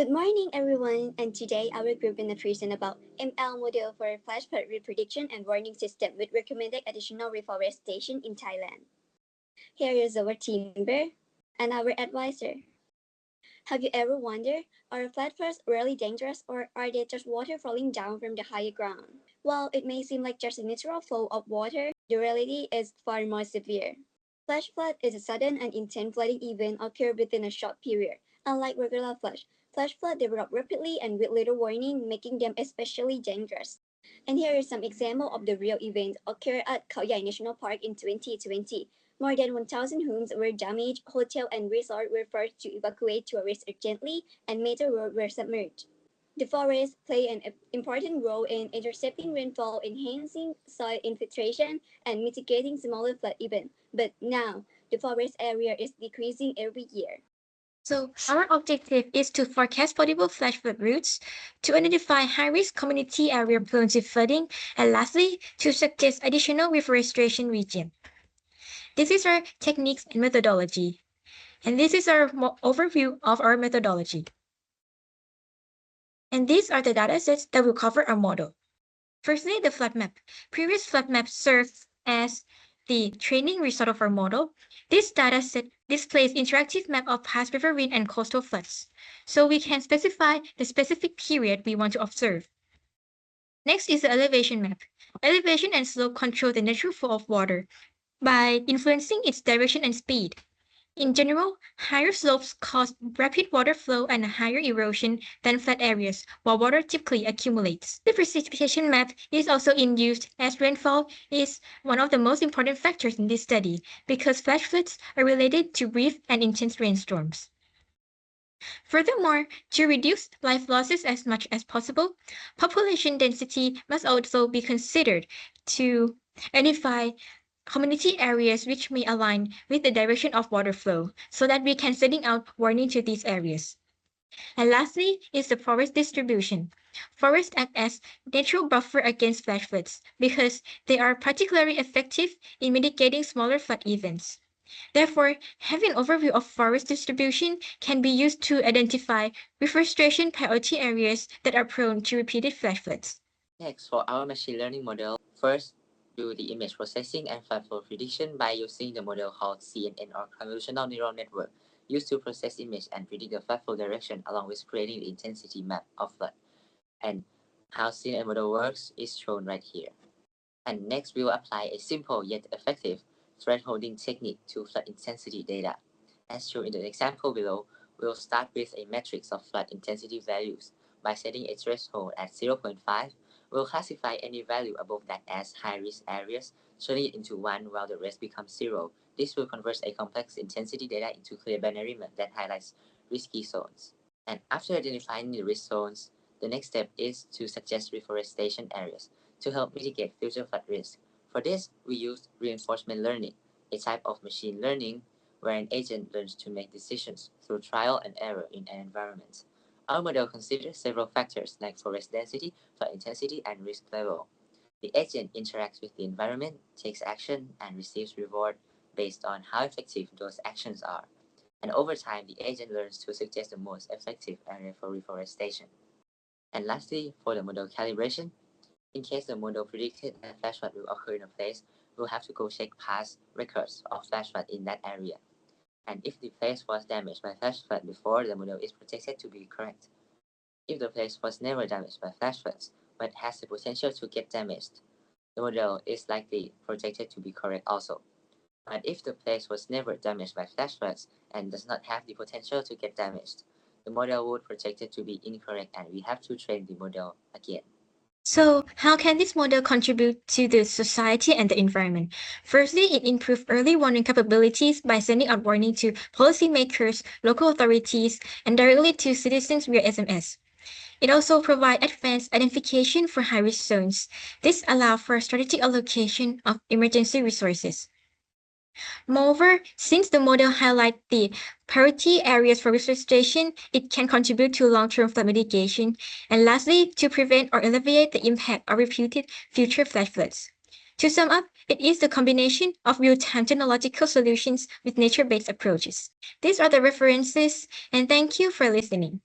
Good morning, everyone, and today our group will present about ML model for flash flood prediction and warning system with recommended additional reforestation in Thailand. Here is our team member and our advisor. Have you ever wondered, are flood floods really dangerous or are they just water falling down from the higher ground? While it may seem like just a natural flow of water, the reality is far more severe. Flash flood is a sudden and intense flooding event occur within a short period. Unlike regular flash flood develop rapidly and with little warning, making them especially dangerous. And here is some example of the real event occurred at Khao Yai National Park in 2020. More than 1,000 homes were damaged, hotels and resorts were forced to evacuate tourists urgently, and major roads were submerged. The forests play an important role in intercepting rainfall, enhancing soil infiltration, and mitigating smaller flood events. But now, the forest area is decreasing every year. So, our objective is to forecast possible flash flood routes, to identify high-risk community area prone to flooding, and lastly, to suggest additional reforestation region. This is our techniques and methodology. And this is our overview of our methodology. And these are the datasets that will cover our model. Firstly, the flood map. Previous flood maps serve as the training result of our model. This dataset displays interactive map of past riverine and coastal floods, so we can specify the specific period we want to observe. Next is the elevation map. Elevation and slope control the natural flow of water by influencing its direction and speed. In general, higher slopes cause rapid water flow and higher erosion than flat areas, while water typically accumulates. The precipitation map is also in use as rainfall is one of the most important factors in this study because flash floods are related to brief and intense rainstorms. Furthermore, to reduce life losses as much as possible, population density must also be considered to identify community areas which may align with the direction of water flow so that we can sending out warning to these areas. And lastly is the forest distribution. Forests act as natural buffer against flash floods because they are particularly effective in mitigating smaller flood events. Therefore, having an overview of forest distribution can be used to identify reforestation priority areas that are prone to repeated flash floods. Next, for our machine learning model, first do the image processing and flood flow prediction by using the model called CNN or convolutional neural network, used to process image and predict the flood flow direction along with creating the intensity map of flood. And how CNN model works is shown right here. And next, we will apply a simple yet effective thresholding technique to flood intensity data. As shown in the example below, we will start with a matrix of flood intensity values. By setting a threshold at 0.5, we'll classify any value above that as high-risk areas, turning it into 1 while the rest becomes 0. This will convert a complex intensity data into clear binary map that highlights risky zones. And after identifying the risk zones, the next step is to suggest reforestation areas to help mitigate future flood risk. For this, we use reinforcement learning, a type of machine learning where an agent learns to make decisions through trial and error in an environment. Our model considers several factors like forest density, flood intensity, and risk level. The agent interacts with the environment, takes action, and receives reward based on how effective those actions are. And over time, the agent learns to suggest the most effective area for reforestation. And lastly, for the model calibration, in case the model predicted that flash flood will occur in a place, we'll have to go check past records of flash flood in that area. And if the place was damaged by flash flood before, the model is projected to be correct. If the place was never damaged by flash floods, but has the potential to get damaged, the model is likely projected to be correct also. But if the place was never damaged by flash floods and does not have the potential to get damaged, the model would project it to be incorrect and we have to train the model again. So, how can this model contribute to the society and the environment? Firstly, it improves early warning capabilities by sending out warning to policymakers, local authorities, and directly to citizens via SMS. It also provides advanced identification for high-risk zones. This allows for strategic allocation of emergency resources. Moreover, since the model highlights the priority areas for reforestation, it can contribute to long-term flood mitigation, and lastly, to prevent or alleviate the impact of repeated future flash floods. To sum up, it is the combination of real-time technological solutions with nature-based approaches. These are the references, and thank you for listening.